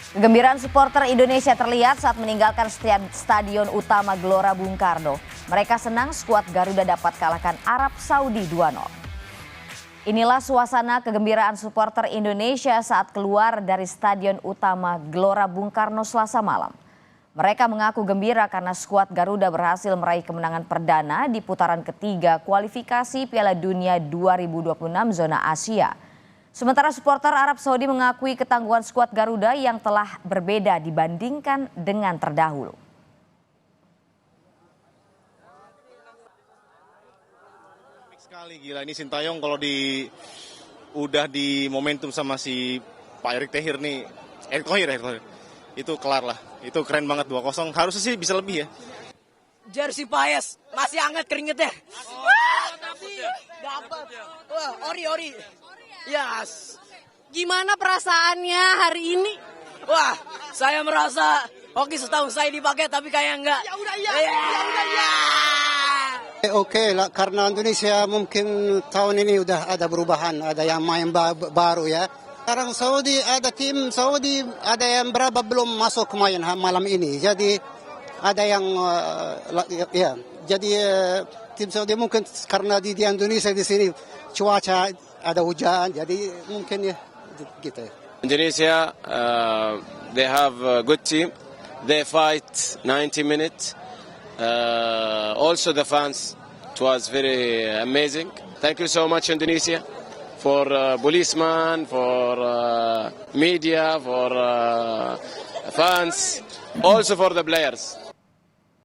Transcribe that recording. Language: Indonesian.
Kegembiraan supporter Indonesia terlihat saat meninggalkan stadion utama Gelora Bung Karno. Mereka senang skuad Garuda dapat kalahkan Arab Saudi 2-0. Inilah suasana kegembiraan supporter Indonesia saat keluar dari stadion utama Gelora Bung Karno Selasa malam. Mereka mengaku gembira karena skuad Garuda berhasil meraih kemenangan perdana di putaran ketiga kualifikasi Piala Dunia 2026 zona Asia. Sementara supporter Arab Saudi mengakui ketangguhan skuad Garuda yang telah berbeda dibandingkan dengan terdahulu. Sekali gila ini Sintayong kalau udah di momentum sama si Pak Erick Thohir nih, Erick Thohir itu kelar lah, itu keren banget 2-0, harusnya sih bisa lebih ya. Jersey Paes masih hangat keringetnya. Dapat. Wah, ori. Yes. Gimana perasaannya hari ini? Wah, saya merasa hoki setahun saya dipakai tapi kayak enggak. Ya udah ya. Oke lah, karena Indonesia mungkin tahun ini udah ada perubahan, ada yang main baru ya. Sekarang Saudi ada tim Saudi, ada yang berapa belum masuk main malam ini. Jadi ada yang ya. Jadi tim Saudi mungkin karena di Indonesia di sini cuaca ada hujan, jadi mungkin ya gitu ya. Indonesia, they have a good team. They fight 90 minutes. Also the fans, it was very amazing. Thank you so much Indonesia for policemen, for media, for fans, also for the players.